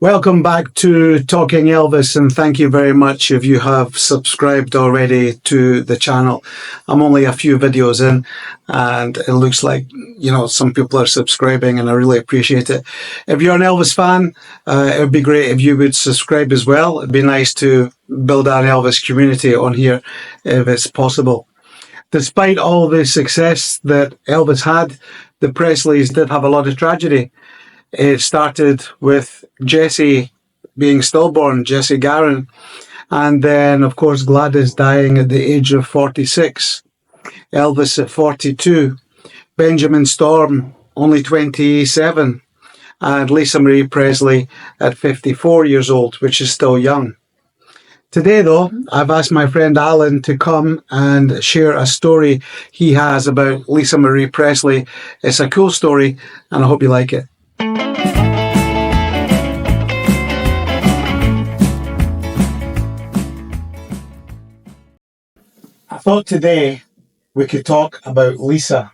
Welcome back to Talking Elvis, and thank you very much if you have subscribed already to the channel. I'm only a few videos in, and it looks like, some people are subscribing, and I really appreciate it. If you're an Elvis fan, it would be great if you would subscribe as well. It'd be nice to build an Elvis community on here if it's possible. Despite all the success that Elvis had, the Presleys did have a lot of tragedy. It started with Jesse being stillborn, Jesse Garin, and then, of course, Gladys dying at the age of 46, Elvis at 42, Benjamin Storm only 27, and Lisa Marie Presley at 54 years old, which is still young. Today, though, I've asked my friend Alan to come and share a story he has about Lisa Marie Presley. It's a cool story, and I hope you like it. I thought today we could talk about Lisa.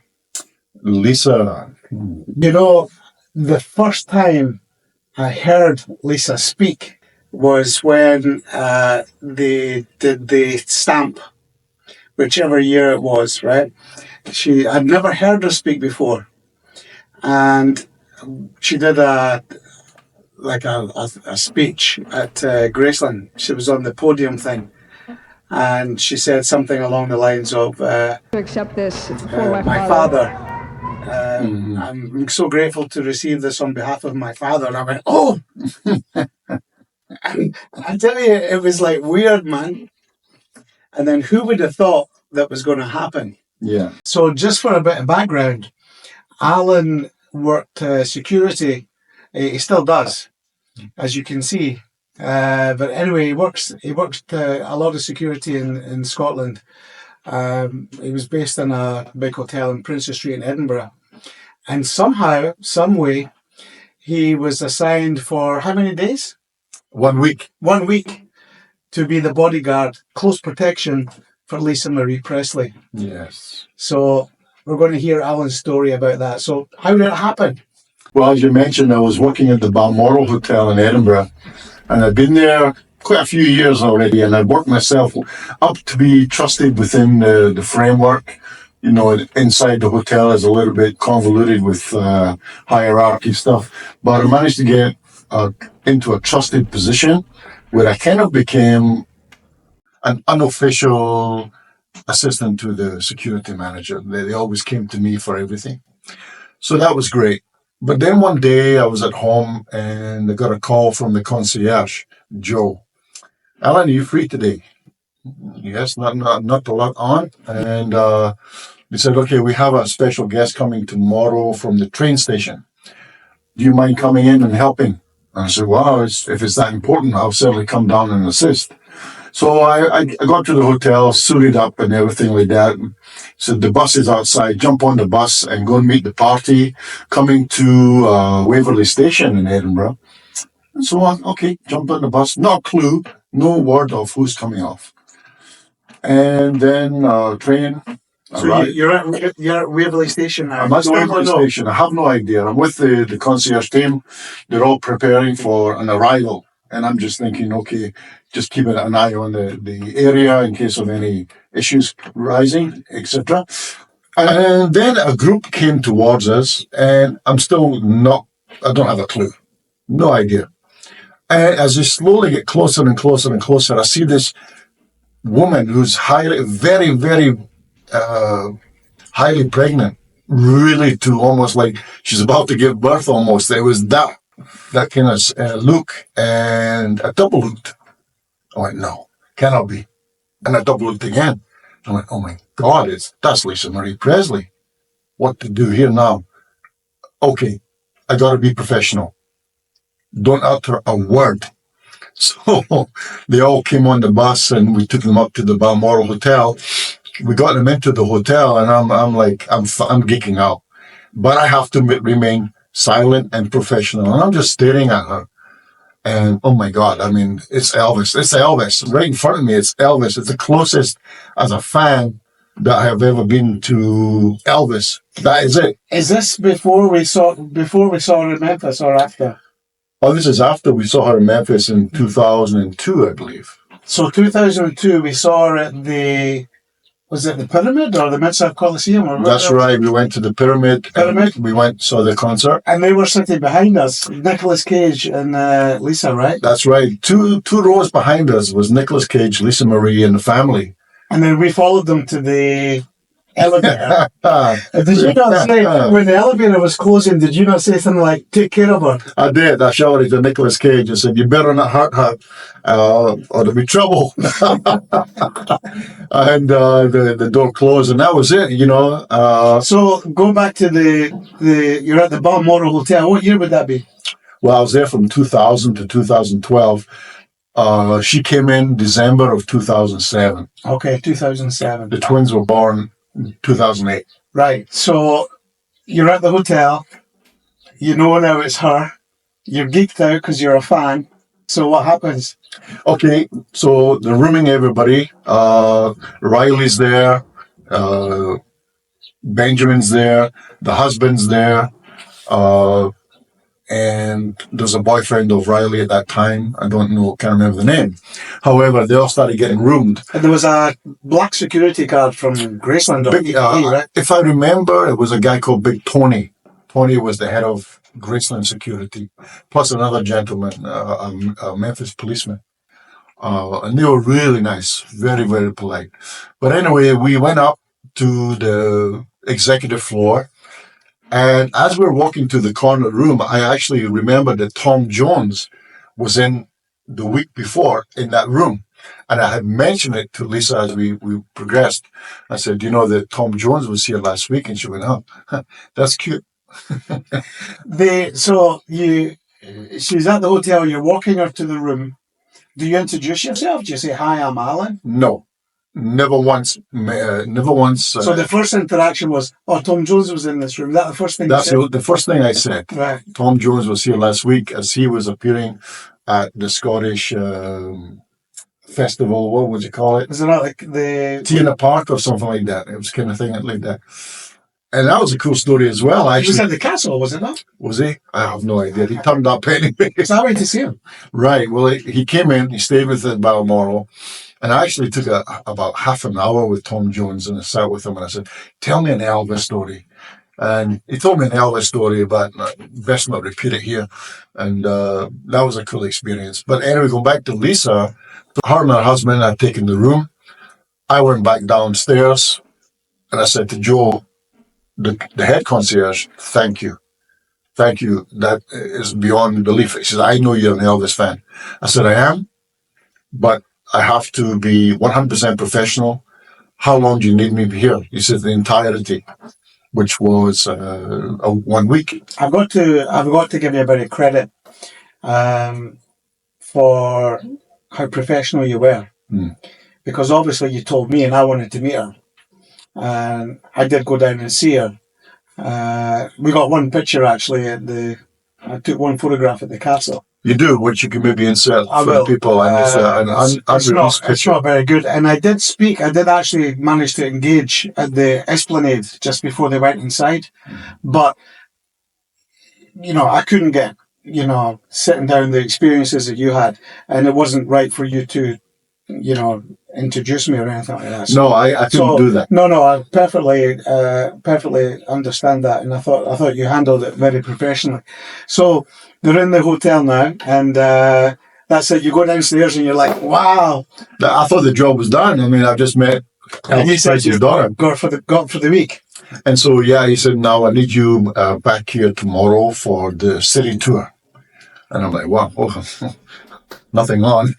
Lisa. The first time I heard Lisa speak was when they did the stamp, whichever year it was, right? I'd never heard her speak before. And she did a speech at Graceland. She was on the podium thing. And she said something along the lines of, to accept this for my father. I'm so grateful to receive this on behalf of my father. And I went, oh! And I tell you, it was like weird, man. And then who would have thought that was going to happen? Yeah. So just for a bit of background, Alan worked security. He still does, as you can see. But anyway, he works a lot of security in Scotland. He was based in a big hotel in Princes Street in Edinburgh. And somehow, some way, he was assigned for how many days? 1 week. 1 week to be the bodyguard, close protection for Lisa Marie Presley. Yes. So we're going to hear Alan's story about that. So how did it happen? Well, as you mentioned, I was working at the Balmoral Hotel in Edinburgh, and I'd been there quite a few years already, and I'd worked myself up to be trusted within the framework. Inside the hotel is a little bit convoluted with hierarchy stuff, but I managed to get into a trusted position where I kind of became an unofficial assistant to the security manager. They always came to me for everything. So that was great. But then one day I was at home and I got a call from the concierge, Joe. Alan, are you free today? Yes, not a lot on. And they said, okay, we have a special guest coming tomorrow from the train station. Do you mind coming in and helping? And I said, wow, if it's that important, I'll certainly come down and assist. So I got to the hotel, suited up and everything like that. So the bus is outside, jump on the bus and go and meet the party coming to Waverley Station in Edinburgh. And so on, okay, jumped on the bus, no clue, no word of who's coming off. And then train. So you're at Waverley Station now? I'm at Waverley Station. I have no idea. I'm with the concierge team. They're all preparing for an arrival. And I'm just thinking, okay, just keeping an eye on the area in case of any issues rising, etc. And then a group came towards us, and I don't have a clue. No idea. And as we slowly get closer and closer and closer, I see this woman who's very, very highly pregnant, really to almost like she's about to give birth almost. It was that kind of look, and I double looked. I went, no, cannot be. And I double looked again. I went, oh my God, that's Lisa Marie Presley. What to do here now? Okay, I got to be professional. Don't utter a word. So they all came on the bus and we took them up to the Balmoral Hotel. We got them into the hotel and I'm geeking out. But I have to remain silent and professional. And I'm just staring at her. And oh my God, I mean, it's Elvis. It's Elvis. Right in front of me, it's Elvis. It's the closest as a fan that I have ever been to Elvis. That is it. Is this before we saw her in Memphis or after? Oh, this is after we saw her in Memphis in 2002, I believe. So 2002, we saw her at was it the Pyramid or the Mid-South Coliseum? Or That's right. We went to the Pyramid. We went, saw the concert. And they were sitting behind us, Nicolas Cage and Lisa, right? That's right. Two rows behind us was Nicolas Cage, Lisa Marie, and the family. And then we followed them to the elevator. Did you not say, when the elevator was closing, did you not say something like, take care of her? I did. I shouted to Nicolas Cage. I said, you better not hurt her or there'll be trouble. And the door closed, and that was it, you know. So going back to you're at the Balmoral Hotel. What year would that be? Well, I was there from 2000 to 2012. She came in December of 2007. Okay, 2007. The twins were born in 2008. Right. So you're at the hotel. You know now it's her. You're geeked out because you're a fan. So what happens? Okay, so they're rooming everybody. Riley's there. Benjamin's there. The husband's there. And there's a boyfriend of Riley at that time. I don't know, can't remember the name. However, they all started getting roomed. And there was a black security guard from Graceland. Right? If I remember, it was a guy called Big Tony. Tony was the head of Graceland Security, plus another gentleman, a Memphis policeman. And they were really nice, very, very polite. But anyway, we went up to the executive floor. And as we were walking to the corner room, I actually remembered that Tom Jones was in the week before in that room. And I had mentioned it to Lisa as we progressed. I said, you know, that Tom Jones was here last week. And she went, oh, that's cute. She's at the hotel, you're walking her to the room. Do you introduce yourself? Do you say, hi, I'm Alan? No. Never once. So the first interaction was, oh, Tom Jones was in this room. Is that the first thing you said? That's the first thing I said. Right. Tom Jones was here last week as he was appearing at the Scottish festival. What would you call it? Was it not like the... Tea in the Park or something like that. It was kind of thing like that. And that was a cool story as well. Actually, he was at the castle, was it not? Was he? I have no idea. He turned up anyway. So I went to see him. Right. Well, he came in. He stayed with us at Balmoral. And I actually took about half an hour with Tom Jones and I sat with him and I said, tell me an Elvis story. And he told me an Elvis story, but best not repeat it here. And that was a cool experience. But anyway, going back to Lisa, her and her husband had taken the room. I went back downstairs and I said to Joe, the head concierge, thank you. Thank you. That is beyond belief. He says, I know you're an Elvis fan. I said, I am, but I have to be 100% professional. How long do you need me here? He said the entirety, which was 1 week. I've got to give you a bit of credit for how professional you were, because obviously you told me and I wanted to meet her, and I did go down and see her. We got one picture actually I took one photograph at the castle. You do, which you can maybe insert for people. And it's not very good. And I did actually manage to engage at the Esplanade just before they went inside. But, you know, I couldn't get, you know, sitting down the experiences that you had. And it wasn't right for you to, you know, introduce me or anything like that. So, no, I couldn't do that. No, I perfectly understand that. And I thought you handled it very professionally. So, they're in the hotel now, and that's it. You go downstairs and you're like, wow. I thought the job was done. I mean, I've just met Elvis Presley's daughter. Got for the week. And so, yeah, he said, now I need you back here tomorrow for the city tour. And I'm like, wow, nothing on.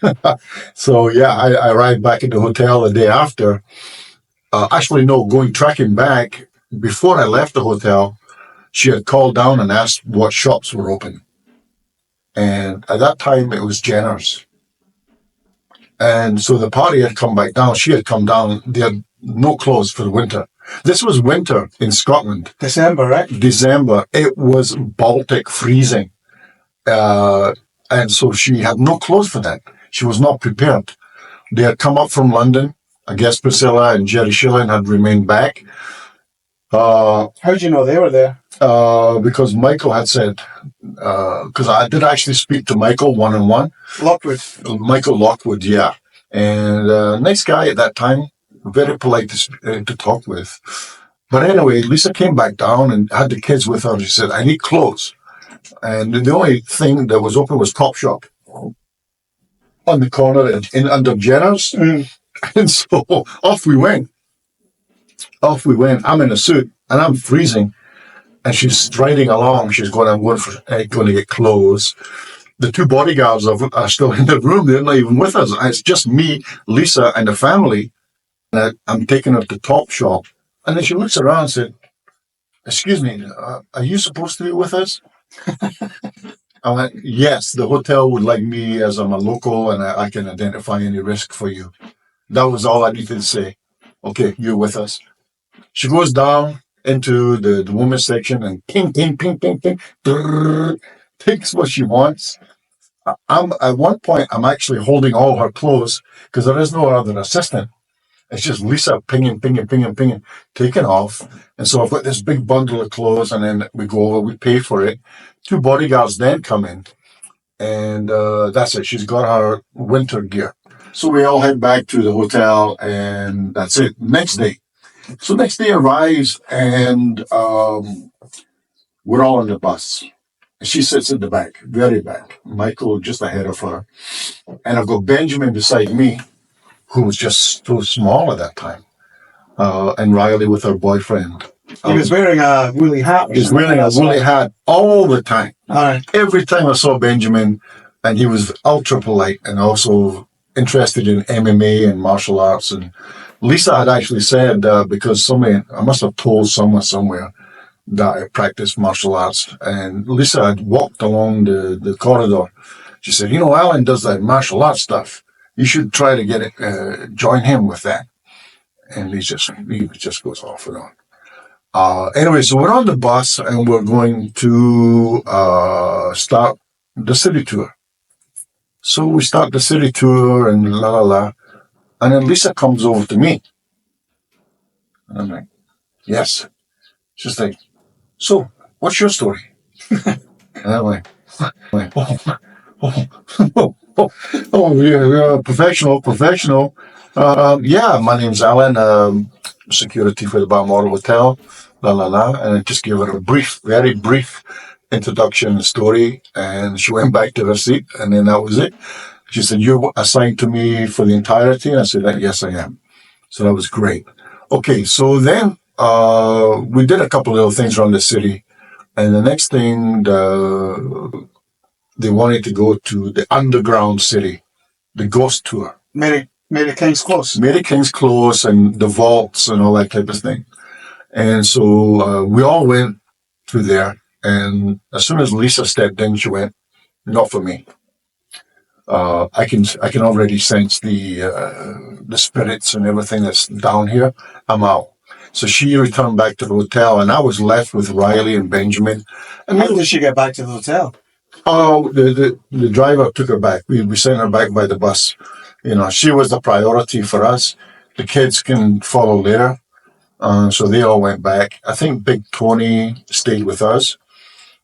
So, yeah, I arrived back at the hotel the day after. Going tracking back, before I left the hotel, she had called down and asked what shops were open. And at that time, it was Jenner's. And so the party had come back down. She had come down. They had no clothes for the winter. This was winter in Scotland. December, right? December. It was Baltic freezing. And so she had no clothes for that. She was not prepared. They had come up from London. I guess Priscilla and Jerry Schilling had remained back. How did you know they were there? because Michael had said, because I did actually speak to Michael one-on-one. Lockwood. Michael Lockwood, yeah. And nice guy at that time, very polite to talk with. But anyway, Lisa came back down and had the kids with her. She said, I need clothes. And the only thing that was open was Topshop on the corner under Jenner's. And so off we went. I'm in a suit and I'm freezing. And she's striding along. She's going, I'm going to get clothes. The two bodyguards are still in the room. They're not even with us. It's just me, Lisa, and the family. And I'm taking her to Topshop. And then she looks around and said, excuse me, are you supposed to be with us? I went, yes, the hotel would like me as I'm a local and I can identify any risk for you. That was all I needed to say. Okay, you're with us. She goes down into the women's section and ping, ping, ping, ping, ping, brrr, takes what she wants. At one point, I'm actually holding all her clothes because there is no other assistant. It's just Lisa pinging, pinging, pinging, pinging, taking off. And so I've got this big bundle of clothes and then we go over, we pay for it. Two bodyguards then come in and that's it. She's got her winter gear. So we all head back to the hotel and that's it. Next day. So next day arrives and we're all on the bus. She sits in the back, very back. Michael just ahead of her. And I've got Benjamin beside me, who was just so small at that time. And Riley with her boyfriend. He was wearing a woolly hat. He's wearing a woolly hat all the time. All right. Every time I saw Benjamin, and he was ultra polite and also interested in MMA and martial arts. And Lisa had actually said, because I must have told someone somewhere that I practiced martial arts. And Lisa had walked along the corridor. She said, Alan does that martial arts stuff. You should try to join him with that. And he just goes off and on. Anyway, so we're on the bus and we're going to start the city tour. So we start the city tour and la la la. And then Lisa comes over to me. And I'm like, yes. She's like, so what's your story? And I'm like, you're a professional. Yeah, my name's Alan, security for the Balmoral Hotel, la la la. And I just gave her a very brief introduction story. And she went back to her seat and then that was it. She said, you're assigned to me for the entirety? And I said, yes, I am. So that was great. Okay, so then we did a couple of little things around the city. And the next thing, they wanted to go to the underground city, the ghost tour. Mary King's Close. Mary King's Close and the vaults and all that type of thing. And so we all went through there. And as soon as Lisa stepped in, she went, not for me. I can already sense the spirits and everything that's down here. I'm out. So she returned back to the hotel, and I was left with Riley and Benjamin. And how did she get back to the hotel? Oh, the driver took her back. We sent her back by the bus. She was the priority for us. The kids can follow later. So they all went back. I think Big Tony stayed with us.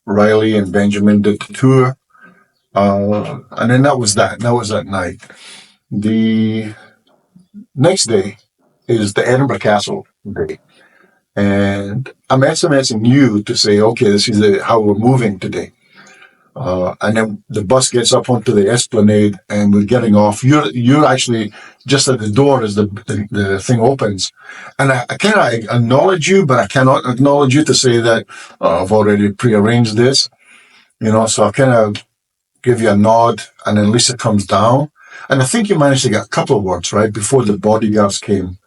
Riley and Benjamin did the tour. And then that was that. That was that night. The next day is the Edinburgh Castle day. And I'm SMSing you to say, okay, this is how we're moving today. And then the bus gets up onto the esplanade and we're getting off. You're actually just at the door as the thing opens. And I kind of acknowledge you, but I cannot acknowledge you to say that I've already prearranged this. So I kind of give you a nod, and then Lisa comes down. And I think you managed to get a couple of words, right, before the bodyguards came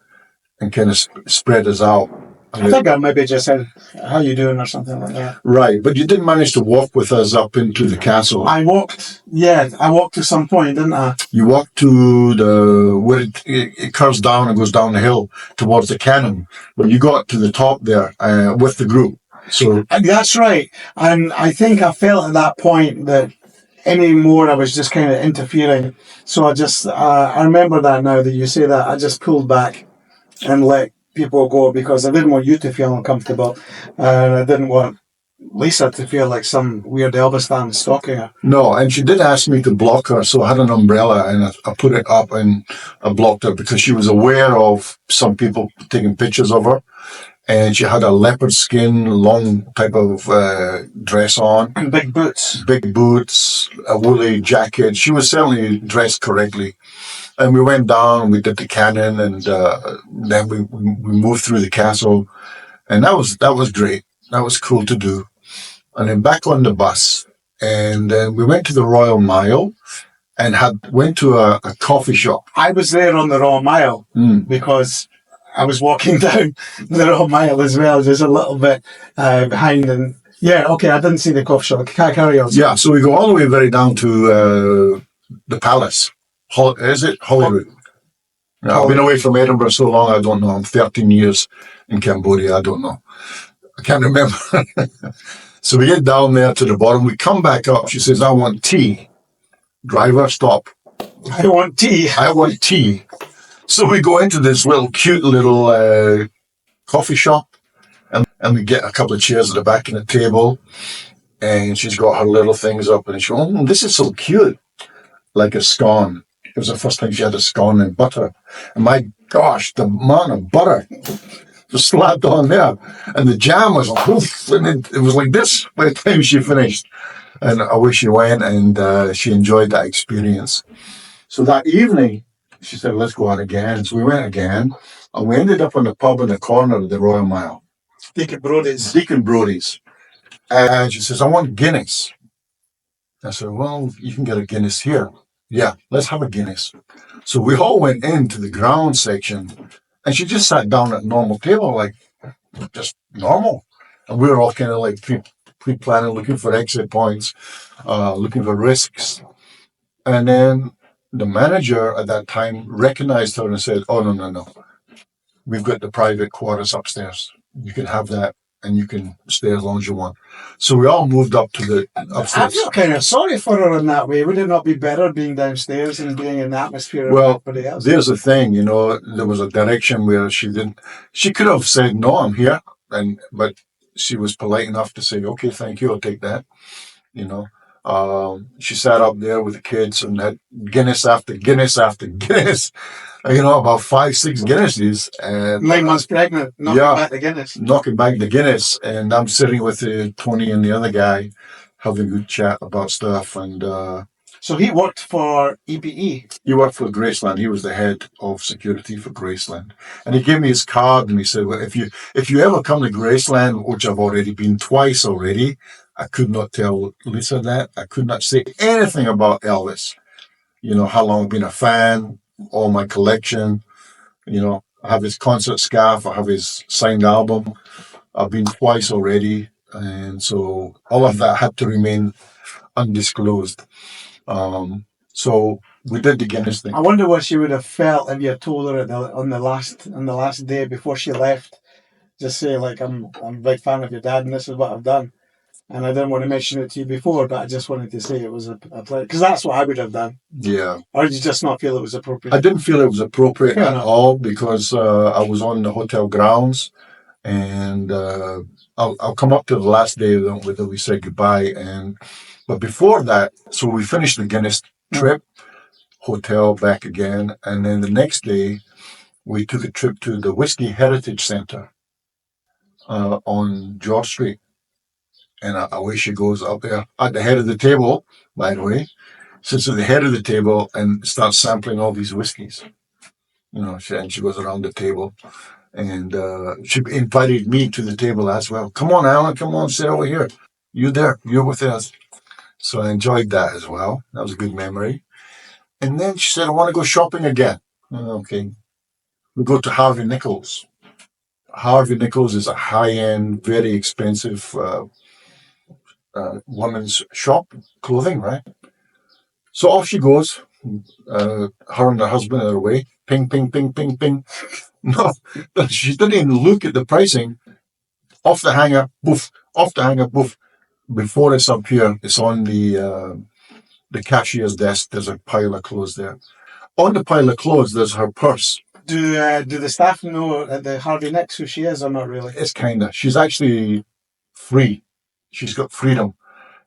and kind of spread us out. I think I maybe just said, how you doing, or something like that. Right, but you did manage to walk with us up into the castle. I walked to some point, didn't I? You walked to where it curves down and goes down the hill towards the cannon. But you got to the top there with the group. So that's right. And I think I felt at that point that anymore I was just kind of interfering. So I just, I remember that now that you say that, I just pulled back and let people go because I didn't want you to feel uncomfortable. And I didn't want Lisa to feel like some weird Elvis fan stalking her. No, and she did ask me to block her, so I had an umbrella and I put it up and I blocked her because she was aware of some people taking pictures of her. And she had a leopard skin, long type of dress on. And big boots. Big boots, a woolly jacket. She was certainly dressed correctly. And we went down, we did the cannon, and then we moved through the castle. And that was great. That was cool to do. And then back on the bus. And then we went to the Royal Mile and went to a coffee shop. I was there on the Royal Mile because I was walking down the Royal Mile as well, just a little bit behind. And yeah, okay, I didn't see the coffee shop. Carry on. Yeah, so we go all the way very down to the palace. Is it Hollywood? I've been away from Edinburgh so long, I don't know. I'm 13 years in Cambodia, I don't know. I can't remember. So we get down there to the bottom. We come back up. She says, I want tea. Driver, stop. I want tea. I want tea. So we go into this cute little coffee shop and we get a couple of chairs at the back of the table and she's got her little things up and she goes, this is so cute. Like a scone. It was the first time she had a scone and butter. And my gosh, the amount of butter just slapped on there. And the jam was like, and it was like this by the time she finished. And away she went and she enjoyed that experience. So that evening, she said, let's go out again. So we went again, and we ended up on the pub in the corner of the Royal Mile. Deacon Brodie's. Deacon Brodie's. And she says, I want Guinness. I said, well, you can get a Guinness here. Yeah, let's have a Guinness. So we all went into the ground section, and she just sat down at a normal table, like just normal. And we were all kind of like pre-planning, looking for exit points, looking for risks. And then the manager at that time recognized her and said, oh, no. We've got the private quarters upstairs. You can have that and you can stay as long as you want. So we all moved up to the upstairs. I feel kind of sorry for her in that way. Would it not be better being downstairs and being in the atmosphere of everybody else? There's the thing, there was a direction where she could have said, no, I'm here. But she was polite enough to say, okay, thank you, I'll take that. She sat up there with the kids and had Guinness after Guinness after Guinness, about 5-6 Guinnesses. And 9 months pregnant, knocking back the Guinness. Knocking back the Guinness. And I'm sitting with Tony and the other guy having a good chat about stuff. And so he worked for EBE? He worked for Graceland. He was the head of security for Graceland. And he gave me his card and he said, well, if you ever come to Graceland, which I've already been twice already, I could not tell Lisa that. I could not say anything about Elvis. How long I've been a fan, all my collection. I have his concert scarf. I have his signed album. I've been twice already. And so all of that had to remain undisclosed. So we did the Guinness thing. I wonder what she would have felt if you had told her on the last day before she left. Just say, like, I'm a big fan of your dad and this is what I've done. And I didn't want to mention it to you before, but I just wanted to say it was a pleasure. Because that's what I would have done. Yeah. Or did you just not feel it was appropriate? I didn't feel it was appropriate Fair at enough. all because I was on the hotel grounds. And I'll come up to the last day that we said goodbye. But before that, so we finished the Guinness trip, hotel back again. And then the next day, we took a trip to the Whiskey Heritage Center on George Street. And away she goes up there at the head of the table, by the way, sits at the head of the table and starts sampling all these whiskeys. And she goes around the table. And she invited me to the table as well. Come on, Alan, come on, sit over here. You're with us. So I enjoyed that as well. That was a good memory. And then she said, I want to go shopping again. Okay. We go to Harvey Nichols. Harvey Nichols is a high-end, very expensive women's shop, clothing, right? So off she goes. Her and her husband are away. Ping, ping, ping, ping, ping. No, she didn't even look at the pricing. Off the hanger, boof. Off the hanger, boof. Before it's up here, it's on the cashier's desk. There's a pile of clothes there. On the pile of clothes, there's her purse. Do the staff know at the Harvey Nicks who she is or not really? It's kind of. She's actually free. She's got freedom.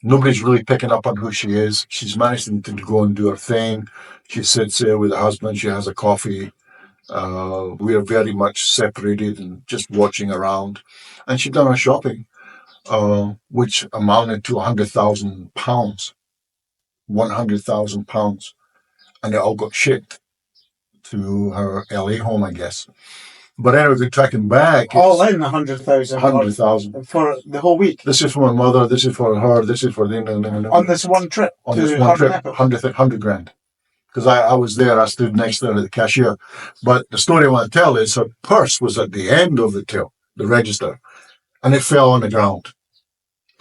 Nobody's really picking up on who she is. She's managing to go and do her thing. She sits there with her husband. She has a coffee. We are very much separated and just watching around. And she'd done her shopping, which amounted to £100,000. £100,000. And it all got shipped to her LA home, I guess. But anyway, we're tracking back. All in 100,000. 100,000 for the whole week. This is for my mother. This is for her. This is for the On this one trip. On this one trip, 100 grand. Because I was there. I stood next to her at the cashier. But the story I want to tell is her purse was at the end of the till, the register, and it fell on the ground.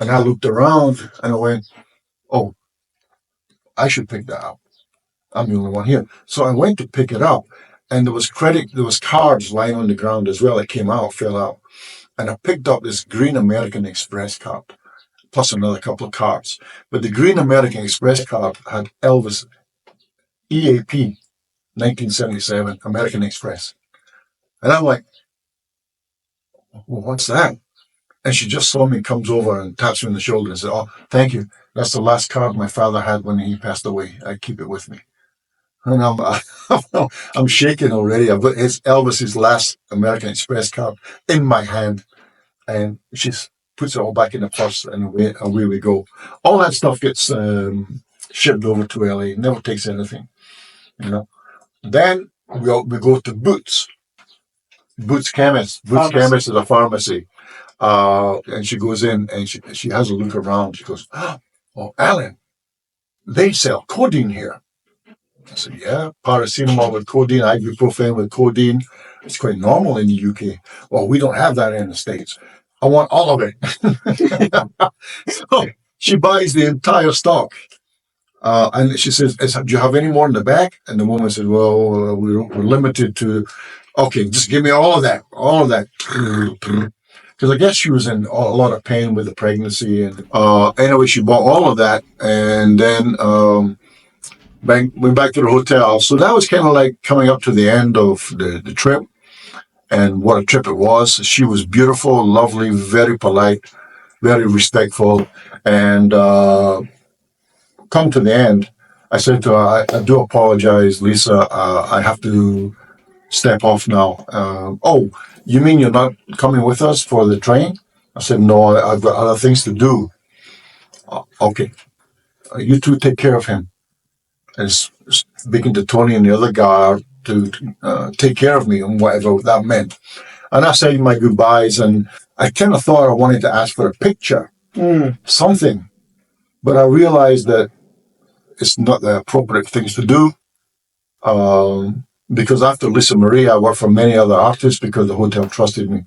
And I looked around and I went, "Oh, I should pick that up. I'm the only one here." So I went to pick it up. And there was cards lying on the ground as well. It came out, fell out. And I picked up this green American Express card, plus another couple of cards. But the green American Express card had Elvis, EAP, 1977, American Express. And I'm like, "Well, what's that?" And she just saw me, comes over and taps me on the shoulder and said, "Oh, thank you. That's the last card my father had when he passed away. I keep it with me." And I'm shaking already. I've got Elvis's last American Express card in my hand, and she puts it all back in the purse, and away we go. All that stuff gets shipped over to LA. Never takes anything, you know. Then we go to Boots Chemist. Boots Chemist is a pharmacy, and she goes in and she has a look around. She goes, "Oh, Alan, they sell codeine here." I said, "Yeah, paracetamol with codeine, ibuprofen with codeine. It's quite normal in the UK. Well, we don't have that in the States. I want all of it." So she buys the entire stock. And she says, "Do you have any more in the back?" And the woman said, "Well, we're limited to, okay, just give me all of that. Because I guess she was in a lot of pain with the pregnancy. And anyway, she bought all of that. And then went back to the hotel. So that was kind of like coming up to the end of the trip. And what a trip it was. She was beautiful, lovely, very polite, very respectful. And come to the end, I said to her, I do apologize, Lisa. I have to step off now. "Oh, you mean you're not coming with us for the train?" I said, "No, I've got other things to do." "Okay, you two take care of him." And speaking to Tony and the other guard to take care of me and whatever that meant. And I said my goodbyes, and I kind of thought I wanted to ask for a picture, something. But I realized that it's not the appropriate things to do. Because after Lisa Marie, I worked for many other artists because the hotel trusted me.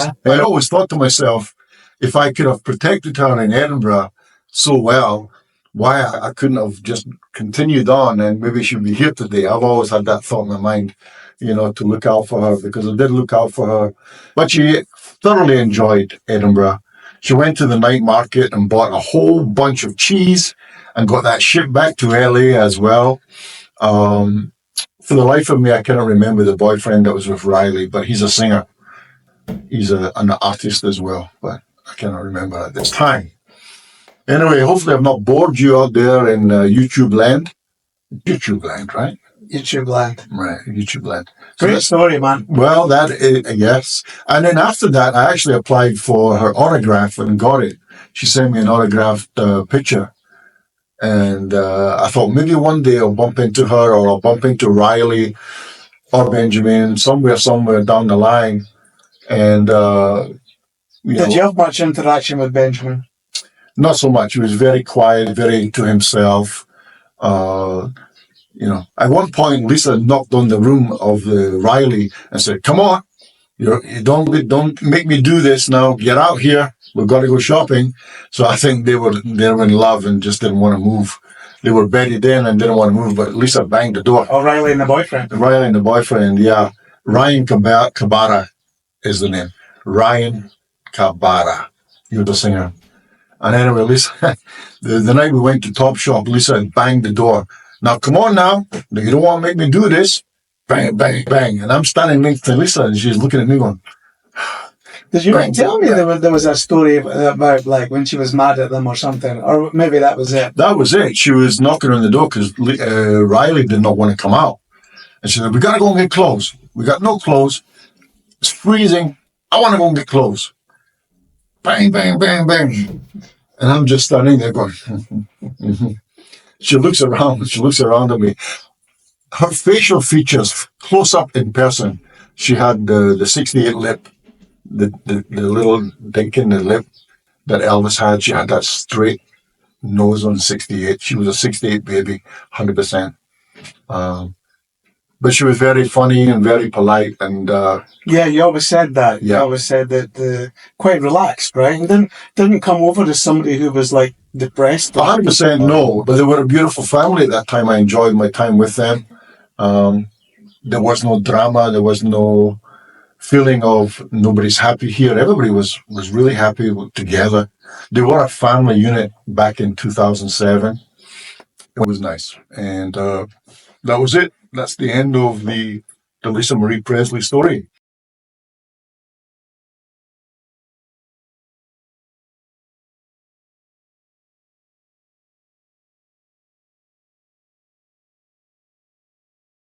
And I always thought to myself, if I could have protected her in Edinburgh so well, why I couldn't have just continued on and maybe she'd be here today. I've always had that thought in my mind, to look out for her, because I did look out for her. But she thoroughly enjoyed Edinburgh. She went to the night market and bought a whole bunch of cheese and got that shipped back to LA as well. For the life of me, I cannot remember the boyfriend that was with Riley, but he's a singer. He's an artist as well, but I cannot remember at this time. Anyway, hopefully I've not bored you out there in YouTube land. YouTube land, right? YouTube land. Right, YouTube land. Great story, man. Well, yes. And then after that, I actually applied for her autograph and got it. She sent me an autographed picture. And I thought maybe one day I'll bump into her, or I'll bump into Riley or Benjamin somewhere down the line. And, Did you have much interaction with Benjamin? Not so much. He was very quiet, very to himself. At one point, Lisa knocked on the room of the Riley and said, "Come on, you don't make me do this now. Get out here. We've got to go shopping." So I think they were in love and just didn't want to move. They were bedded in and didn't want to move, but Lisa banged the door. Oh, Riley and the boyfriend. Riley and the boyfriend, yeah. Ryan Cabara is the name. Ryan Cabara. You're the singer. And anyway, Lisa, the night we went to Top Shop, Lisa banged the door. "Now, come on now. You don't want to make me do this." Bang, bang, bang. And I'm standing next to Lisa, and she's looking at me going, Did you not tell me there was a story about like when she was mad at them or something? Or maybe that was it. That was it. She was knocking on the door because Riley did not want to come out. And she said, we got to go and get clothes. We got no clothes. It's freezing. I want to go and get clothes. Bang, bang, bang, bang. And I'm just standing there going, She looks around. She looks around at me. Her facial features, close up in person, she had the 68 lip, the little dink in the lip that Elvis had. She had that straight nose on 68. She was a 68 baby, 100%. But she was very funny and very polite. And yeah, you always said that. Yeah. You always said that quite relaxed, right? And didn't come over as somebody who was like depressed. 100% no. But they were a beautiful family at that time. I enjoyed my time with them. There was no drama. There was no feeling of nobody's happy here. Everybody was really happy together. They were a family unit back in 2007. It was nice. And that was it. That's the end of the Lisa Marie Presley story.